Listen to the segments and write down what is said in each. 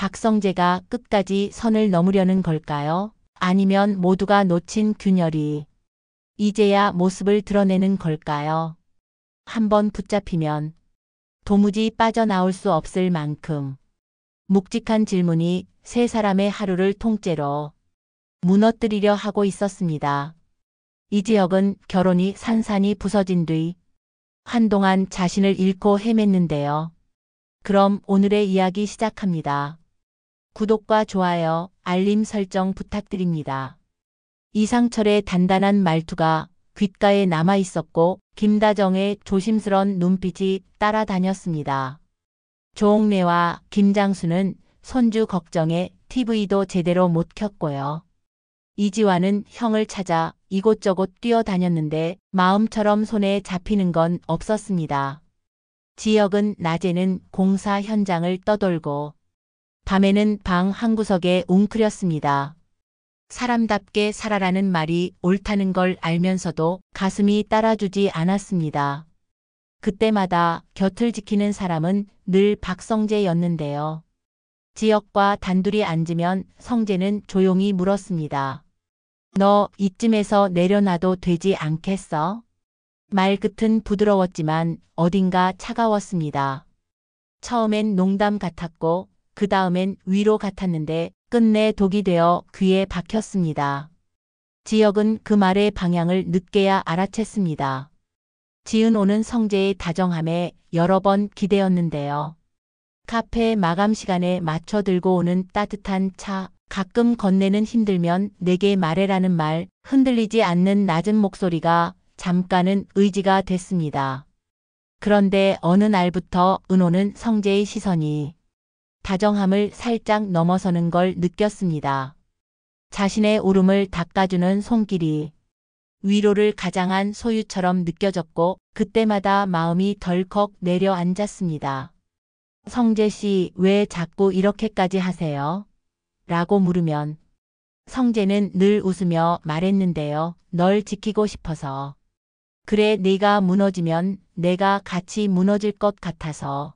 박성재가 끝까지 선을 넘으려는 걸까요? 아니면 모두가 놓친 균열이 이제야 모습을 드러내는 걸까요? 한번 붙잡히면 도무지 빠져나올 수 없을 만큼 묵직한 질문이 세 사람의 하루를 통째로 무너뜨리려 하고 있었습니다. 이지혁은 결혼이 산산이 부서진 뒤 한동안 자신을 잃고 헤맸는데요. 그럼 오늘의 이야기 시작합니다. 구독과 좋아요, 알림 설정 부탁드립니다. 이상철의 단단한 말투가 귓가에 남아 있었고 김다정의 조심스런 눈빛이 따라다녔습니다. 조옥래와 김장수는 손주 걱정에 TV도 제대로 못 켰고요. 이지환은 형을 찾아 이곳저곳 뛰어다녔는데 마음처럼 손에 잡히는 건 없었습니다. 지혁은 낮에는 공사 현장을 떠돌고 밤에는 방 한구석에 웅크렸습니다. 사람답게 살아라는 말이 옳다는 걸 알면서도 가슴이 따라주지 않았습니다. 그때마다 곁을 지키는 사람은 늘 박성재였는데요. 지혁과 단둘이 앉으면 성재는 조용히 물었습니다. 너 이쯤에서 내려놔도 되지 않겠어? 말끝은 부드러웠지만 어딘가 차가웠습니다. 처음엔 농담 같았고 그 다음엔 위로 같았는데 끝내 독이 되어 귀에 박혔습니다. 지혁은 그 말의 방향을 늦게야 알아챘습니다. 지은 오는 성재의 다정함에 여러 번 기대었는데요. 카페 마감 시간에 맞춰 들고 오는 따뜻한 차, 가끔 건네는 힘들면 내게 말해라는 말, 흔들리지 않는 낮은 목소리가 잠깐은 의지가 됐습니다. 그런데 어느 날부터 은호는 성재의 시선이 다정함을 살짝 넘어서는 걸 느꼈습니다. 자신의 울음을 닦아주는 손길이 위로를 가장한 소유처럼 느껴졌고 그때마다 마음이 덜컥 내려앉았습니다. 성재 씨, 왜 자꾸 이렇게까지 하세요? 라고 물으면 성재는 늘 웃으며 말했는데요. 널 지키고 싶어서. 그래, 네가 무너지면 내가 같이 무너질 것 같아서.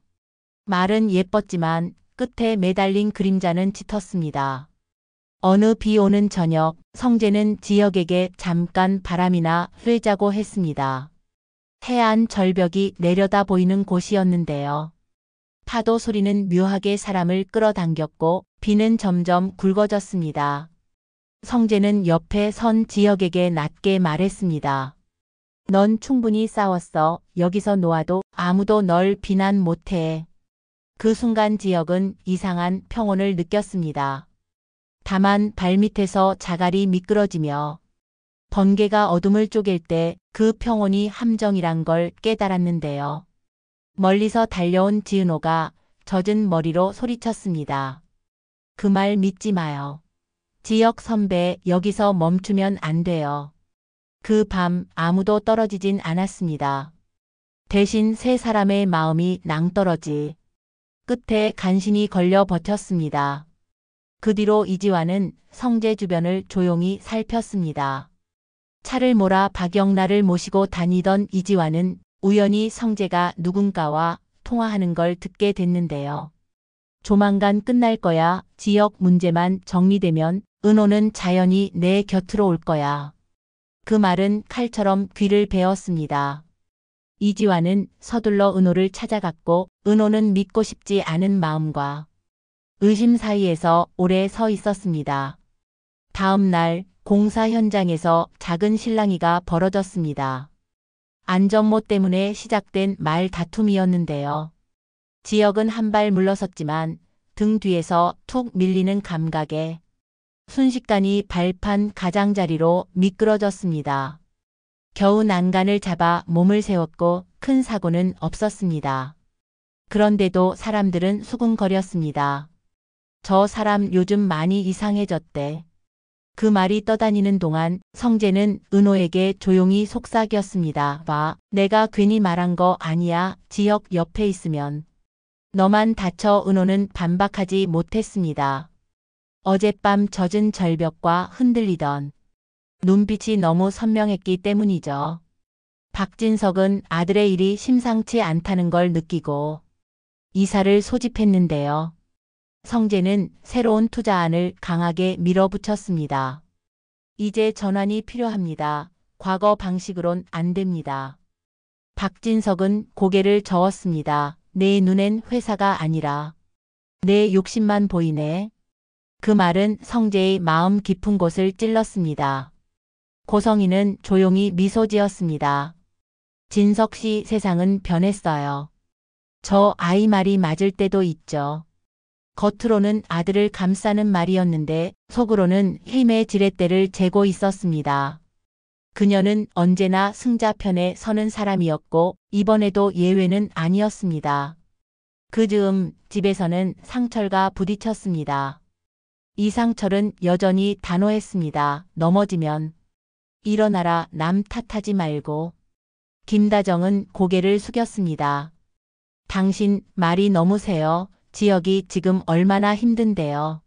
말은 예뻤지만 끝에 매달린 그림자는 짙었습니다. 어느 비 오는 저녁, 성재는 지혁에게 잠깐 바람이나 쐬자고 했습니다. 해안 절벽이 내려다 보이는 곳이었는데요. 파도 소리는 묘하게 사람을 끌어당겼고 비는 점점 굵어졌습니다. 성재는 옆에 선 지혁에게 낮게 말했습니다. 넌 충분히 싸웠어. 여기서 놓아도 아무도 널 비난 못해. 그 순간 지혁은 이상한 평온을 느꼈습니다. 다만 발밑에서 자갈이 미끄러지며 번개가 어둠을 쪼갤 때 그 평온이 함정이란 걸 깨달았는데요. 멀리서 달려온 지은호가 젖은 머리로 소리쳤습니다. 그 말 믿지 마요. 지혁 선배, 여기서 멈추면 안 돼요. 그 밤 아무도 떨어지진 않았습니다. 대신 세 사람의 마음이 낭떠러지 끝에 간신히 걸려 버텼습니다. 그 뒤로 이지환은 성재 주변을 조용히 살폈습니다. 차를 몰아 박영란을 모시고 다니던 이지환은 우연히 성재가 누군가와 통화하는 걸 듣게 됐는데요. 조만간 끝날 거야. 지역 문제만 정리되면 은호는 자연히 내 곁으로 올 거야. 그 말은 칼처럼 귀를 베었습니다. 이지환은 서둘러 은호를 찾아갔고 은호는 믿고 싶지 않은 마음과 의심 사이에서 오래 서 있었습니다. 다음 날 공사 현장에서 작은 실랑이가 벌어졌습니다. 안전모 때문에 시작된 말 다툼이었는데요. 지혁은 한 발 물러섰지만 등 뒤에서 툭 밀리는 감각에 순식간이 발판 가장자리로 미끄러졌습니다. 겨우 난간을 잡아 몸을 세웠고 큰 사고는 없었습니다. 그런데도 사람들은 수군거렸습니다. 저 사람 요즘 많이 이상해졌대. 그 말이 떠다니는 동안 성재는 은호에게 조용히 속삭였습니다. 봐, 내가 괜히 말한 거 아니야. 지혁 옆에 있으면 너만 다쳐. 은호는 반박하지 못했습니다. 어젯밤 젖은 절벽과 흔들리던 눈빛이 너무 선명했기 때문이죠. 박진석은 아들의 일이 심상치 않다는 걸 느끼고 이사를 소집했는데요. 성재는 새로운 투자안을 강하게 밀어붙였습니다. 이제 전환이 필요합니다. 과거 방식으론 안 됩니다. 박진석은 고개를 저었습니다. 내 눈엔 회사가 아니라 내 욕심만 보이네. 그 말은 성재의 마음 깊은 곳을 찔렀습니다. 고성이는 조용히 미소 지었습니다. 진석 씨, 세상은 변했어요. 저 아이 말이 맞을 때도 있죠. 겉으로는 아들을 감싸는 말이었는데 속으로는 힘의 지렛대를 재고 있었습니다. 그녀는 언제나 승자 편에 서는 사람이었고 이번에도 예외는 아니었습니다. 그 즈음 집에서는 상철과 부딪혔습니다. 이상철은 여전히 단호했습니다. 넘어지면 일어나라, 남 탓하지 말고. 김다정은 고개를 숙였습니다. 당신 말이 너무 세요. 지역이 지금 얼마나 힘든데요.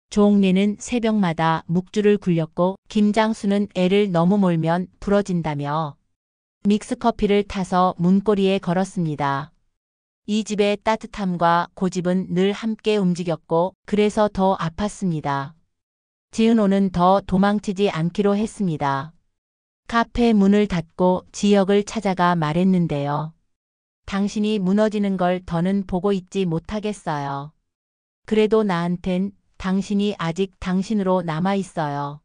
조옥래는 새벽마다 묵주를 굴렸고 김장수는 애를 너무 몰면 부러진다며 믹스커피를 타서 문고리에 걸었습니다. 이 집의 따뜻함과 고집은 늘 함께 움직였고 그래서 더 아팠습니다. 지은호는 더 도망치지 않기로 했습니다. 카페 문을 닫고 지역을 찾아가 말했는데요. 당신이 무너지는 걸 더는 보고 있지 못하겠어요. 그래도 나한텐 당신이 아직 당신으로 남아있어요.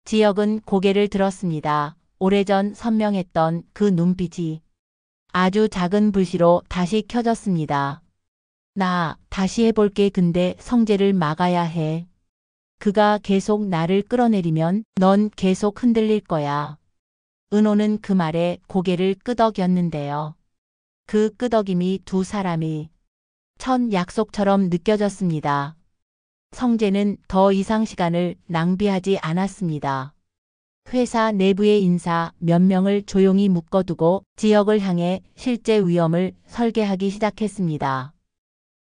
지역은 고개를 들었습니다. 오래전 선명했던 그 눈빛이 아주 작은 불씨로 다시 켜졌습니다. 나 다시 해볼게. 근데 성재를 막아야 해. 그가 계속 나를 끌어내리면 넌 계속 흔들릴 거야. 은호는 그 말에 고개를 끄덕였는데요. 그 끄덕임이 두 사람이 첫 약속처럼 느껴졌습니다. 성재는 더 이상 시간을 낭비하지 않았습니다. 회사 내부의 인사 몇 명을 조용히 묶어두고 지역을 향해 실제 위험을 설계하기 시작했습니다.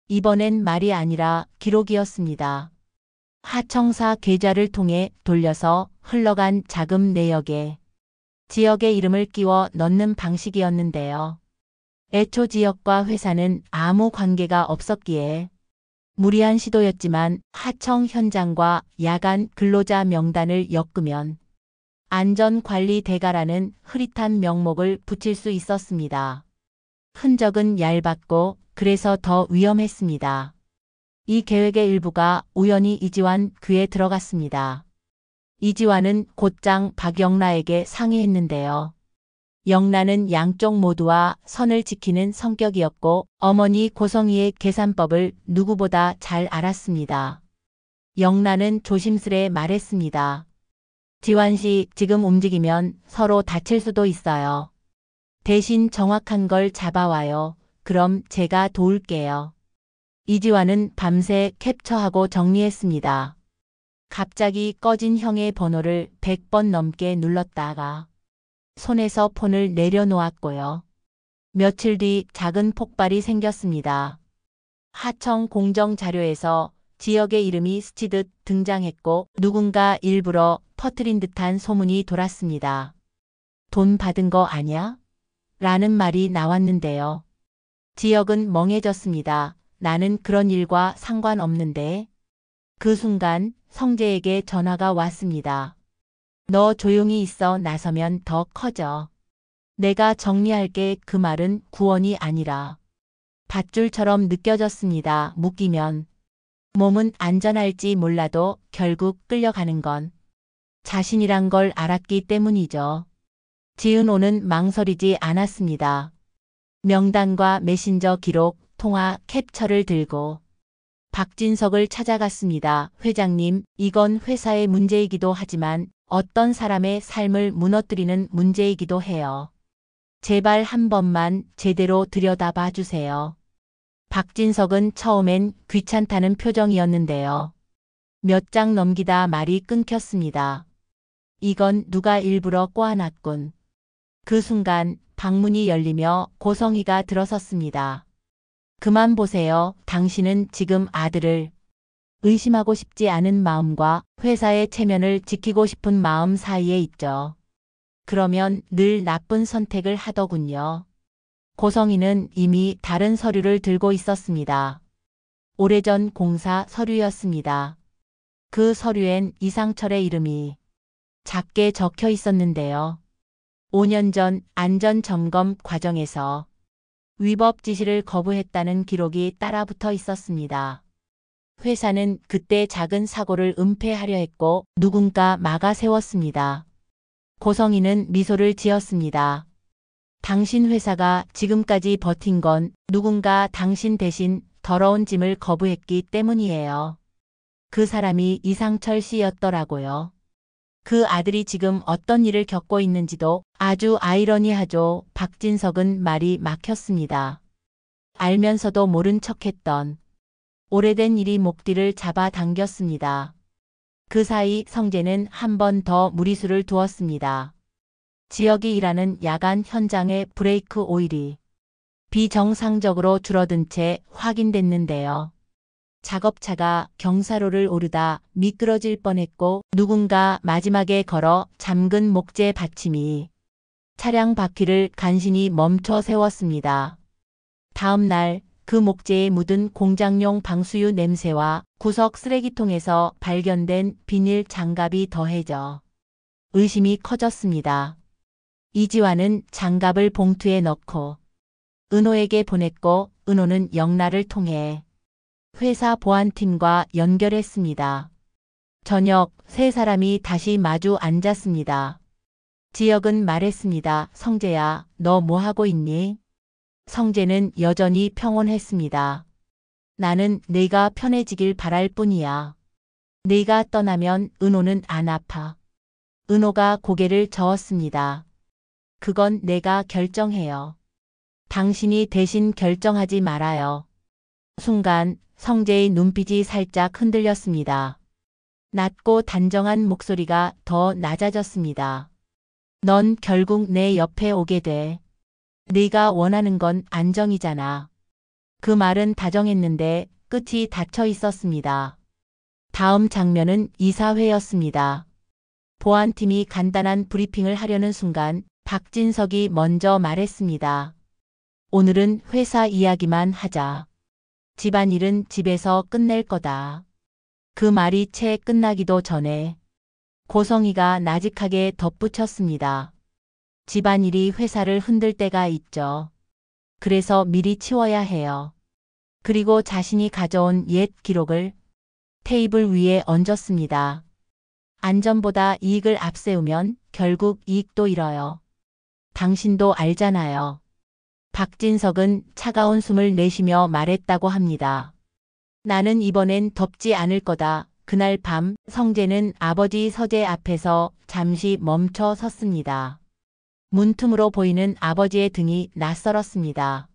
이번엔 말이 아니라 기록이었습니다. 하청사 계좌를 통해 돌려서 흘러간 자금 내역에 지역의 이름을 끼워 넣는 방식이었는데요. 애초 지역과 회사는 아무 관계가 없었기에 무리한 시도였지만 하청 현장과 야간 근로자 명단을 엮으면 안전관리 대가라는 흐릿한 명목을 붙일 수 있었습니다. 흔적은 얇았고 그래서 더 위험했습니다. 이 계획의 일부가 우연히 이지환 귀에 들어갔습니다. 이지환은 곧장 박영라에게 상의했는데요. 영라는 양쪽 모두와 선을 지키는 성격이었고 어머니 고성희의 계산법을 누구보다 잘 알았습니다. 영라는 조심스레 말했습니다. 지환 씨, 지금 움직이면 서로 다칠 수도 있어요. 대신 정확한 걸 잡아와요. 그럼 제가 도울게요. 이지환은 밤새 캡처하고 정리했습니다. 갑자기 꺼진 형의 번호를 100번 넘게 눌렀다가 손에서 폰을 내려놓았고요. 며칠 뒤 작은 폭발이 생겼습니다. 하청 공정 자료에서 지역의 이름이 스치듯 등장했고 누군가 일부러 퍼뜨린 듯한 소문이 돌았습니다. 돈 받은 거 아냐? 라는 말이 나왔는데요. 지역은 멍해졌습니다. 나는 그런 일과 상관없는데. 그 순간 성재에게 전화가 왔습니다. 너 조용히 있어. 나서면 더 커져. 내가 정리할게. 그 말은 구원이 아니라 밧줄처럼 느껴졌습니다. 묶이면 몸은 안전할지 몰라도 결국 끌려가는 건 자신이란 걸 알았기 때문이죠. 지은호는 망설이지 않았습니다. 명단과 메신저 기록, 통화 캡처를 들고 박진석을 찾아갔습니다. 회장님, 이건 회사의 문제이기도 하지만 어떤 사람의 삶을 무너뜨리는 문제이기도 해요. 제발 한 번만 제대로 들여다봐 주세요. 박진석은 처음엔 귀찮다는 표정이었는데요. 몇 장 넘기다 말이 끊겼습니다. 이건 누가 일부러 꼬아놨군. 그 순간 방문이 열리며 고성희가 들어섰습니다. 그만 보세요. 당신은 지금 아들을 의심하고 싶지 않은 마음과 회사의 체면을 지키고 싶은 마음 사이에 있죠. 그러면 늘 나쁜 선택을 하더군요. 고성희는 이미 다른 서류를 들고 있었습니다. 오래전 공사 서류였습니다. 그 서류엔 이상철의 이름이 작게 적혀 있었는데요. 5년 전 안전점검 과정에서 위법 지시를 거부했다는 기록이 따라붙어 있었습니다. 회사는 그때 작은 사고를 은폐하려 했고 누군가 막아 세웠습니다. 고성희는 미소를 지었습니다. 당신 회사가 지금까지 버틴 건 누군가 당신 대신 더러운 짐을 거부했기 때문이에요. 그 사람이 이상철 씨였더라고요. 그 아들이 지금 어떤 일을 겪고 있는지도 아주 아이러니하죠. 박진석은 말이 막혔습니다. 알면서도 모른 척했던 오래된 일이 목뒤를 잡아당겼습니다. 그 사이 성재는 한 번 더 무리수를 두었습니다. 지역이 일하는 야간 현장의 브레이크 오일이 비정상적으로 줄어든 채 확인됐는데요. 작업차가 경사로를 오르다 미끄러질 뻔했고 누군가 마지막에 걸어 잠근 목재 받침이 차량 바퀴를 간신히 멈춰 세웠습니다. 다음 날 그 목재에 묻은 공장용 방수유 냄새와 구석 쓰레기통에서 발견된 비닐 장갑이 더해져 의심이 커졌습니다. 이지환은 장갑을 봉투에 넣고 은호에게 보냈고 은호는 영란을 통해 회사 보안팀과 연결했습니다. 저녁 세 사람이 다시 마주 앉았습니다. 지혁은 말했습니다. 성재야, 너 뭐 하고 있니? 성재는 여전히 평온했습니다. 나는 네가 편해지길 바랄 뿐이야. 네가 떠나면 은호는 안 아파. 은호가 고개를 저었습니다. 그건 내가 결정해요. 당신이 대신 결정하지 말아요. 순간 성재의 눈빛이 살짝 흔들렸습니다. 낮고 단정한 목소리가 더 낮아졌습니다. 넌 결국 내 옆에 오게 돼. 네가 원하는 건 안정이잖아. 그 말은 다정했는데 끝이 닫혀 있었습니다. 다음 장면은 이사회였습니다. 보안팀이 간단한 브리핑을 하려는 순간 박진석이 먼저 말했습니다. 오늘은 회사 이야기만 하자. 집안일은 집에서 끝낼 거다. 그 말이 채 끝나기도 전에 고성희가 나직하게 덧붙였습니다. 집안일이 회사를 흔들 때가 있죠. 그래서 미리 치워야 해요. 그리고 자신이 가져온 옛 기록을 테이블 위에 얹었습니다. 안전보다 이익을 앞세우면 결국 이익도 잃어요. 당신도 알잖아요. 박진석은 차가운 숨을 내쉬며 말했다고 합니다. 나는 이번엔 덮지 않을 거다. 그날 밤 성재는 아버지 서재 앞에서 잠시 멈춰 섰습니다. 문틈으로 보이는 아버지의 등이 낯설었습니다.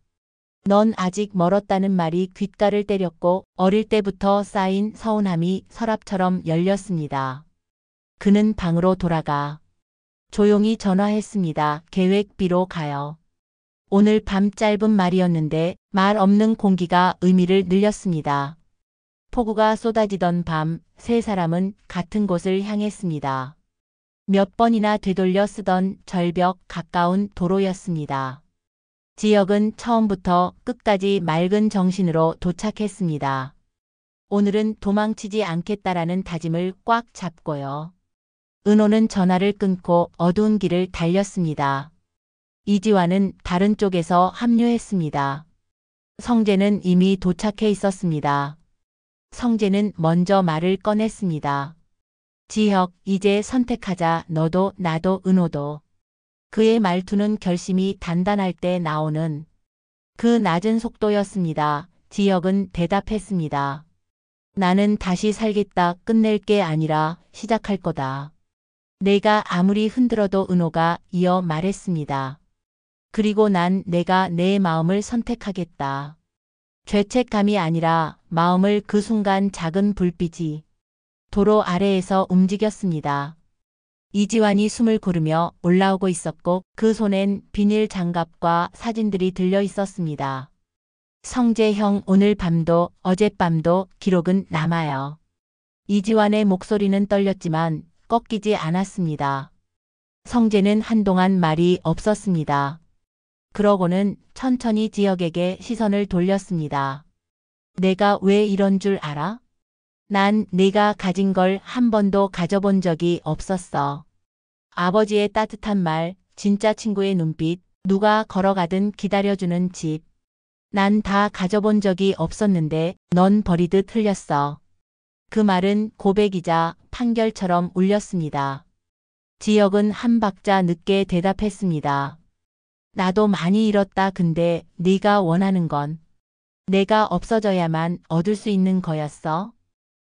넌 아직 멀었다는 말이 귓가를 때렸고 어릴 때부터 쌓인 서운함이 서랍처럼 열렸습니다. 그는 방으로 돌아가 조용히 전화했습니다. 계획비로 가요. 오늘 밤 짧은 말이었는데 말 없는 공기가 의미를 늘렸습니다. 폭우가 쏟아지던 밤 세 사람은 같은 곳을 향했습니다. 몇 번이나 되돌려 쓰던 절벽 가까운 도로였습니다. 지혁은 처음부터 끝까지 맑은 정신으로 도착했습니다. 오늘은 도망치지 않겠다라는 다짐을 꽉 잡고요. 은호는 전화를 끊고 어두운 길을 달렸습니다. 이지환은 다른 쪽에서 합류했습니다. 성재는 이미 도착해 있었습니다. 성재는 먼저 말을 꺼냈습니다. 지혁, 이제 선택하자. 너도 나도 은호도. 그의 말투는 결심이 단단할 때 나오는 그 낮은 속도였습니다. 지혁은 대답했습니다. 나는 다시 살겠다. 끝낼 게 아니라 시작할 거다. 내가 아무리 흔들어도 은호가 이어 말했습니다. 그리고 난 내가 내 마음을 선택하겠다. 죄책감이 아니라 마음을. 그 순간 작은 불빛이 도로 아래에서 움직였습니다. 이지환이 숨을 고르며 올라오고 있었고 그 손엔 비닐 장갑과 사진들이 들려 있었습니다. 성재 형, 오늘 밤도 어젯밤도 기록은 남아요. 이지환의 목소리는 떨렸지만 꺾이지 않았습니다. 성재는 한동안 말이 없었습니다. 그러고는 천천히 지혁에게 시선을 돌렸습니다. 내가 왜 이런 줄 알아? 난 네가 가진 걸 한 번도 가져본 적이 없었어. 아버지의 따뜻한 말, 진짜 친구의 눈빛, 누가 걸어가든 기다려주는 집. 난 다 가져본 적이 없었는데 넌 버리듯 흘렸어. 그 말은 고백이자 판결처럼 울렸습니다. 지혁은 한 박자 늦게 대답했습니다. 나도 많이 잃었다. 근데 네가 원하는 건 내가 없어져야만 얻을 수 있는 거였어.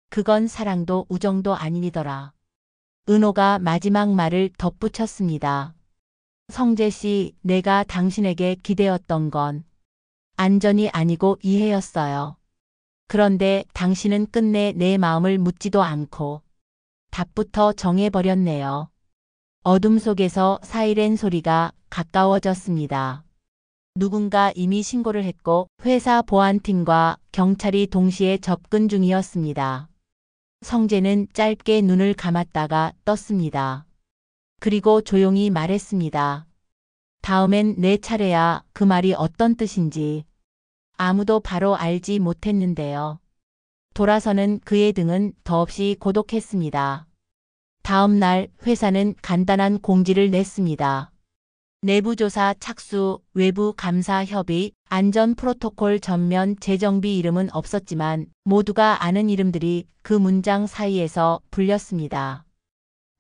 그건 사랑도 우정도 아니더라. 은호가 마지막 말을 덧붙였습니다. 성재 씨, 내가 당신에게 기대었던 건 안전이 아니고 이해였어요. 그런데 당신은 끝내 내 마음을 묻지도 않고 답부터 정해버렸네요. 어둠 속에서 사이렌 소리가 가까워졌습니다. 누군가 이미 신고를 했고 회사 보안팀과 경찰이 동시에 접근 중이었습니다. 성재는 짧게 눈을 감았다가 떴습니다. 그리고 조용히 말했습니다. 다음엔 내 차례야. 그 말이 어떤 뜻인지 아무도 바로 알지 못했는데요. 돌아서는 그의 등은 더없이 고독했습니다. 다음 날 회사는 간단한 공지를 냈습니다. 내부조사 착수, 외부 감사 협의, 안전 프로토콜 전면 재정비. 이름은 없었지만 모두가 아는 이름들이 그 문장 사이에서 불렸습니다.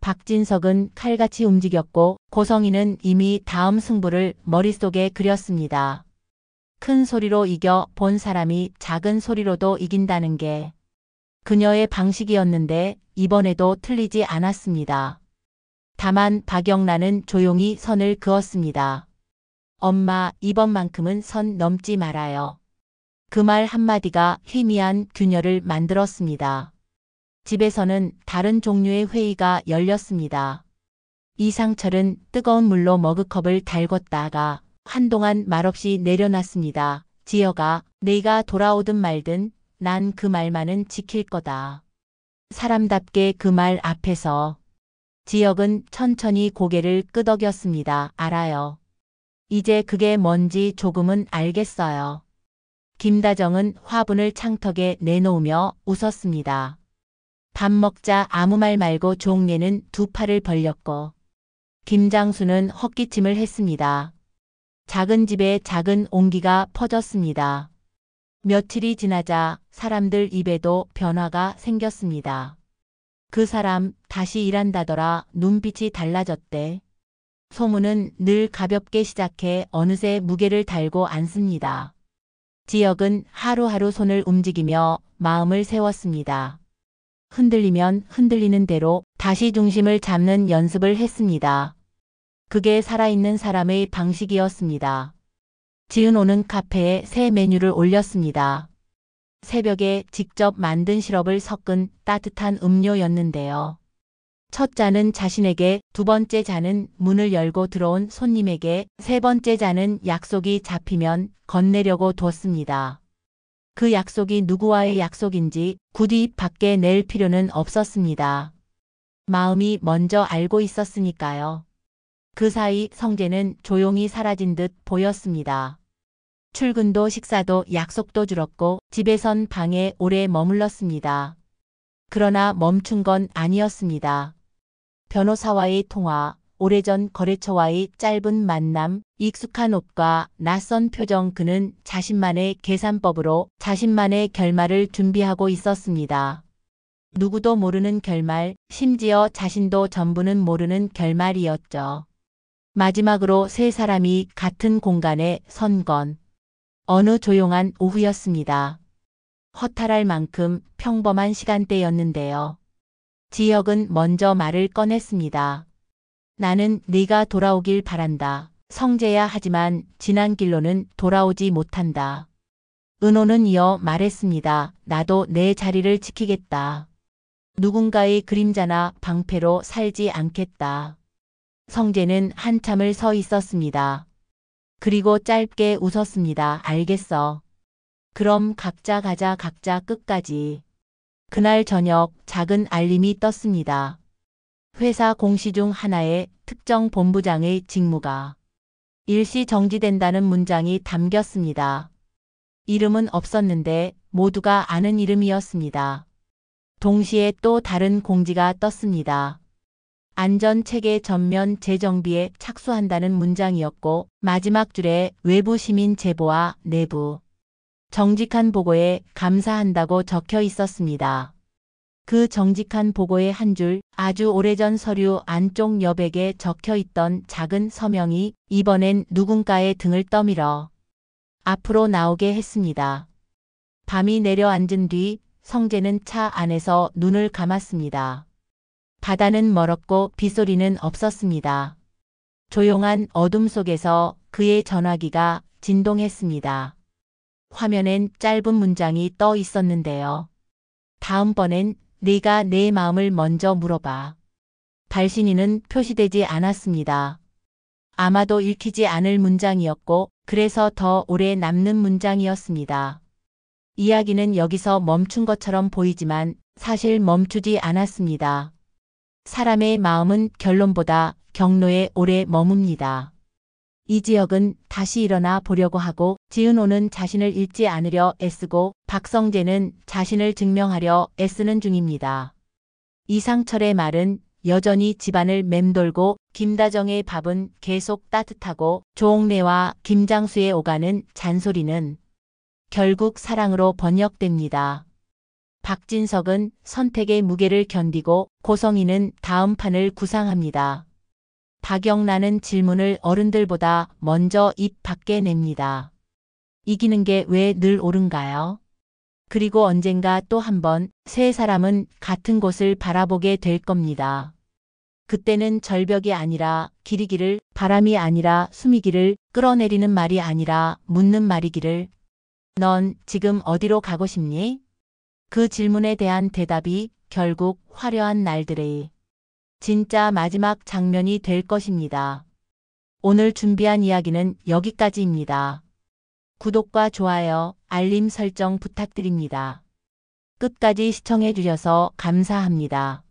박진석은 칼같이 움직였고 고성희는 이미 다음 승부를 머릿속에 그렸습니다. 큰 소리로 이겨 본 사람이 작은 소리로도 이긴다는 게 그녀의 방식이었는데 이번에도 틀리지 않았습니다. 다만 박영란은 조용히 선을 그었습니다. 엄마, 이번만큼은 선 넘지 말아요. 그 말 한마디가 희미한 균열을 만들었습니다. 집에서는 다른 종류의 회의가 열렸습니다. 이상철은 뜨거운 물로 머그컵을 달궜다가 한동안 말없이 내려놨습니다. 지혁아, 네가 돌아오든 말든 난 그 말만은 지킬 거다. 사람답게 그 말 앞에서 지혁은 천천히 고개를 끄덕였습니다. 알아요. 이제 그게 뭔지 조금은 알겠어요. 김다정은 화분을 창턱에 내놓으며 웃었습니다. 밥 먹자. 아무 말 말고 종례는 두 팔을 벌렸고 김장수는 헛기침을 했습니다. 작은 집에 작은 온기가 퍼졌습니다. 며칠이 지나자 사람들 입에도 변화가 생겼습니다. 그 사람 다시 일한다더라. 눈빛이 달라졌대. 소문은 늘 가볍게 시작해 어느새 무게를 달고 앉습니다. 지혁은 하루하루 손을 움직이며 마음을 세웠습니다. 흔들리면 흔들리는 대로 다시 중심을 잡는 연습을 했습니다. 그게 살아있는 사람의 방식이었습니다. 지은 오는 카페에 새 메뉴를 올렸습니다. 새벽에 직접 만든 시럽을 섞은 따뜻한 음료였는데요. 첫 잔은 자신에게, 두 번째 잔은 문을 열고 들어온 손님에게, 세 번째 잔은 약속이 잡히면 건네려고 뒀습니다. 그 약속이 누구와의 약속인지 굳이 입 밖에 낼 필요는 없었습니다. 마음이 먼저 알고 있었으니까요. 그 사이 성재는 조용히 사라진 듯 보였습니다. 출근도 식사도 약속도 줄었고 집에선 방에 오래 머물렀습니다. 그러나 멈춘 건 아니었습니다. 변호사와의 통화, 오래전 거래처와의 짧은 만남, 익숙한 옷과 낯선 표정. 그는 자신만의 계산법으로 자신만의 결말을 준비하고 있었습니다. 누구도 모르는 결말, 심지어 자신도 전부는 모르는 결말이었죠. 마지막으로 세 사람이 같은 공간에 선 건 어느 조용한 오후였습니다. 허탈할 만큼 평범한 시간대였는데요. 지혁은 먼저 말을 꺼냈습니다. 나는 네가 돌아오길 바란다. 성재야. 하지만 지난 길로는 돌아오지 못한다. 은호는 이어 말했습니다. 나도 내 자리를 지키겠다. 누군가의 그림자나 방패로 살지 않겠다. 성재는 한참을 서 있었습니다. 그리고 짧게 웃었습니다. 알겠어. 그럼 각자 가자. 각자 끝까지. 그날 저녁 작은 알림이 떴습니다. 회사 공시 중 하나에 특정 본부장의 직무가 일시 정지된다는 문장이 담겼습니다. 이름은 없었는데 모두가 아는 이름이었습니다. 동시에 또 다른 공지가 떴습니다. 안전체계 전면 재정비에 착수한다는 문장이었고 마지막 줄에 외부 시민 제보와 내부 정직한 보고에 감사한다고 적혀 있었습니다. 그 정직한 보고의 한 줄, 아주 오래전 서류 안쪽 여백에 적혀 있던 작은 서명이 이번엔 누군가의 등을 떠밀어 앞으로 나오게 했습니다. 밤이 내려앉은 뒤 성재는 차 안에서 눈을 감았습니다. 바다는 멀었고 빗소리는 없었습니다. 조용한 어둠 속에서 그의 전화기가 진동했습니다. 화면엔 짧은 문장이 떠 있었는데요. 다음번엔 네가 내 마음을 먼저 물어봐. 발신인은 표시되지 않았습니다. 아마도 읽히지 않을 문장이었고 그래서 더 오래 남는 문장이었습니다. 이야기는 여기서 멈춘 것처럼 보이지만 사실 멈추지 않았습니다. 사람의 마음은 결론보다 경로에 오래 머뭅니다. 이지혁은 다시 일어나 보려고 하고 지은호는 자신을 잃지 않으려 애쓰고 박성재는 자신을 증명하려 애쓰는 중입니다. 이상철의 말은 여전히 집안을 맴돌고 김다정의 밥은 계속 따뜻하고 조옥래와 김장수의 오가는 잔소리는 결국 사랑으로 번역됩니다. 박진석은 선택의 무게를 견디고 고성희는 다음 판을 구상합니다. 박영란은 질문을 어른들보다 먼저 입 밖에 냅니다. 이기는 게 왜 늘 옳은가요? 그리고 언젠가 또 한 번 세 사람은 같은 곳을 바라보게 될 겁니다. 그때는 절벽이 아니라 길이기를, 바람이 아니라 숨이기를, 끌어내리는 말이 아니라 묻는 말이기를. 넌 지금 어디로 가고 싶니? 그 질문에 대한 대답이 결국 화려한 날들의 진짜 마지막 장면이 될 것입니다. 오늘 준비한 이야기는 여기까지입니다. 구독과 좋아요, 알림 설정 부탁드립니다. 끝까지 시청해 주셔서 감사합니다.